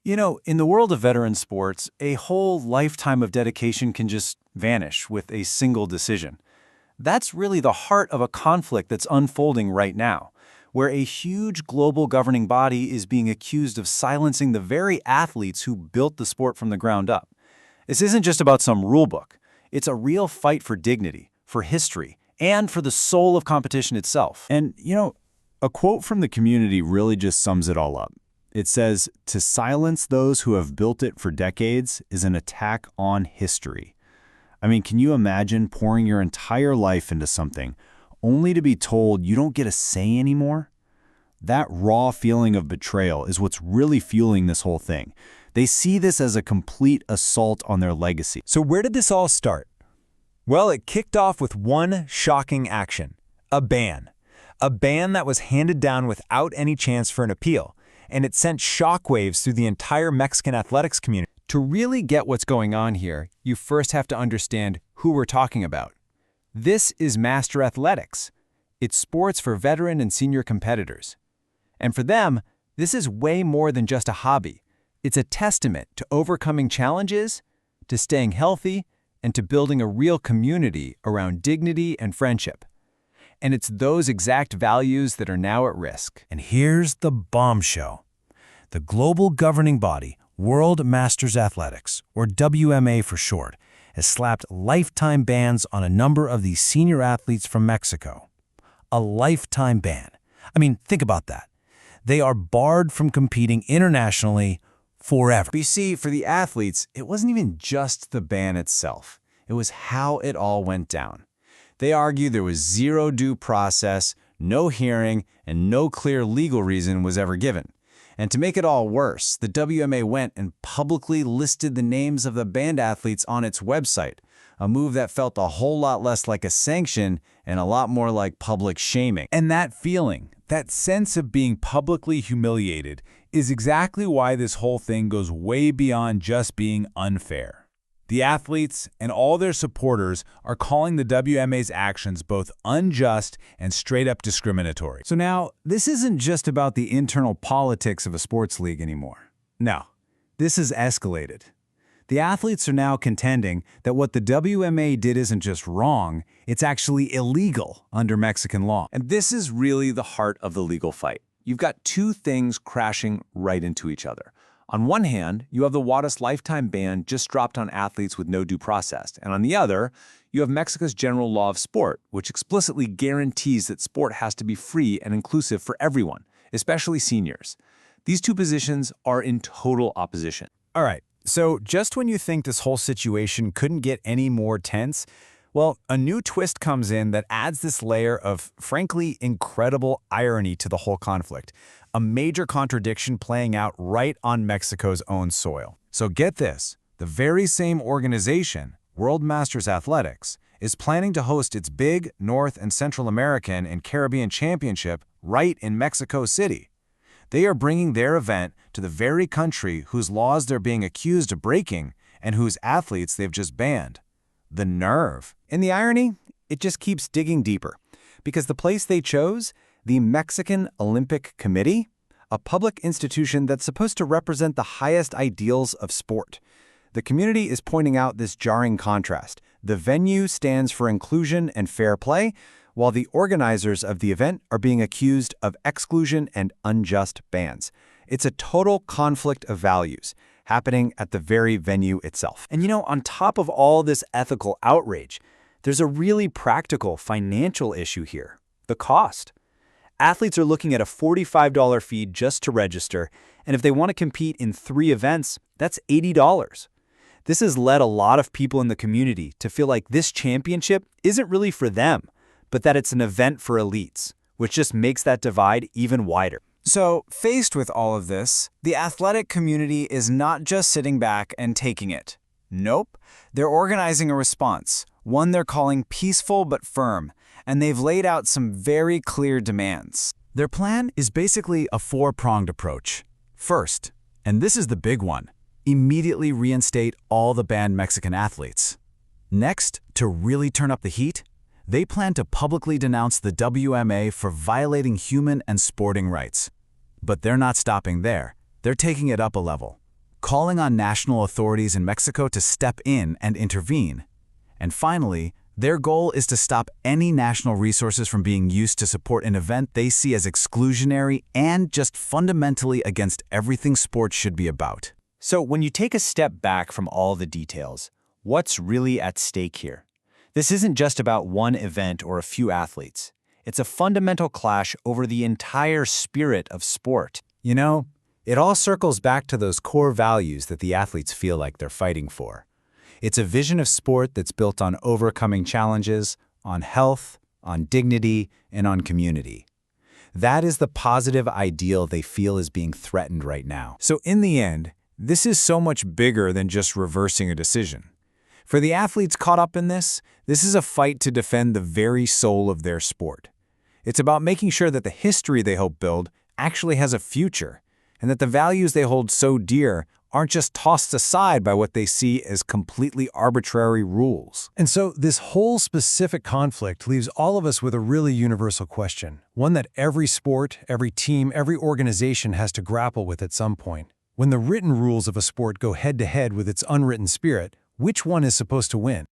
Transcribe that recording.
In the world of veteran sports, a whole lifetime of dedication can just vanish with a single decision. That's really the heart of a conflict that's unfolding right now, where a huge global governing body is being accused of silencing the very athletes who built the sport from the ground up. This isn't just about some rulebook. It's a real fight for dignity, for history, and for the soul of competition itself. And, a quote from the community really just sums it all up. It says, "To silence those who have built it for decades is an attack on history." I mean, can you imagine pouring your entire life into something only to be told you don't get a say anymore? That raw feeling of betrayal is what's really fueling this whole thing. They see this as a complete assault on their legacy. So where did this all start? Well, it kicked off with one shocking action, a ban. A ban that was handed down without any chance for an appeal, and it sent shockwaves through the entire Mexican athletics community. To really get what's going on here, you first have to understand who we're talking about. This is Master Athletics. It's sports for veteran and senior competitors. And for them, this is way more than just a hobby. It's a testament to overcoming challenges, to staying healthy, and to building a real community around dignity and friendship. And it's those exact values that are now at risk. And here's the bombshell. The global governing body, World Masters Athletics, or WMA for short, has slapped lifetime bans on a number of these senior athletes from Mexico. A lifetime ban. I mean, think about that. They are barred from competing internationally forever. But you see, for the athletes, it wasn't even just the ban itself. It was how it all went down. They argue there was zero due process, no hearing, and no clear legal reason was ever given. And to make it all worse, the WMA went and publicly listed the names of the banned athletes on its website, a move that felt a whole lot less like a sanction and a lot more like public shaming. And that feeling, that sense of being publicly humiliated, is exactly why this whole thing goes way beyond just being unfair. The athletes and all their supporters are calling the WMA's actions both unjust and straight-up discriminatory. So now, this isn't just about the internal politics of a sports league anymore. No, this has escalated. The athletes are now contending that what the WMA did isn't just wrong, it's actually illegal under Mexican law. And this is really the heart of the legal fight. You've got two things crashing right into each other. On one hand, you have the WADA's lifetime ban just dropped on athletes with no due process. And on the other, you have Mexico's general law of sport, which explicitly guarantees that sport has to be free and inclusive for everyone, especially seniors. These two positions are in total opposition. All right, so just when you think this whole situation couldn't get any more tense, well, a new twist comes in that adds this layer of, frankly, incredible irony to the whole conflict. A major contradiction playing out right on Mexico's own soil. So get this, the very same organization, World Masters Athletics, is planning to host its big North and Central American and Caribbean Championship right in Mexico City. They are bringing their event to the very country whose laws they're being accused of breaking and whose athletes they've just banned. The nerve. And the irony? It just keeps digging deeper. Because the place they chose, the Mexican Olympic Committee, a public institution that's supposed to represent the highest ideals of sport. The community is pointing out this jarring contrast. The venue stands for inclusion and fair play, while the organizers of the event are being accused of exclusion and unjust bans. It's a total conflict of values happening at the very venue itself. And on top of all this ethical outrage, there's a really practical financial issue here, the cost. Athletes are looking at a $45 fee just to register, and if they want to compete in 3 events, that's $80. This has led a lot of people in the community to feel like this championship isn't really for them, but that it's an event for elites, which just makes that divide even wider. So, faced with all of this, the athletic community is not just sitting back and taking it. Nope, they're organizing a response, one they're calling peaceful but firm, and they've laid out some very clear demands. Their plan is basically a 4-pronged approach. First, and this is the big one, immediately reinstate all the banned Mexican athletes. Next, to really turn up the heat, they plan to publicly denounce the WMA for violating human and sporting rights. But they're not stopping there. They're taking it up a level. calling on national authorities in Mexico to step in and intervene. And finally, their goal is to stop any national resources from being used to support an event they see as exclusionary and just fundamentally against everything sports should be about. So when you take a step back from all the details, what's really at stake here? This isn't just about one event or a few athletes. It's a fundamental clash over the entire spirit of sport. You know, it all circles back to those core values that the athletes feel like they're fighting for. It's a vision of sport that's built on overcoming challenges, on health, on dignity, and on community. That is the positive ideal they feel is being threatened right now. So in the end, this is so much bigger than just reversing a decision. For the athletes caught up in this is a fight to defend the very soul of their sport. It's about making sure that the history they help build actually has a future, and that the values they hold so dear aren't just tossed aside by what they see as completely arbitrary rules. And so this whole specific conflict leaves all of us with a really universal question, one that every sport, every team, every organization has to grapple with at some point. When the written rules of a sport go head-to-head with its unwritten spirit, which one is supposed to win?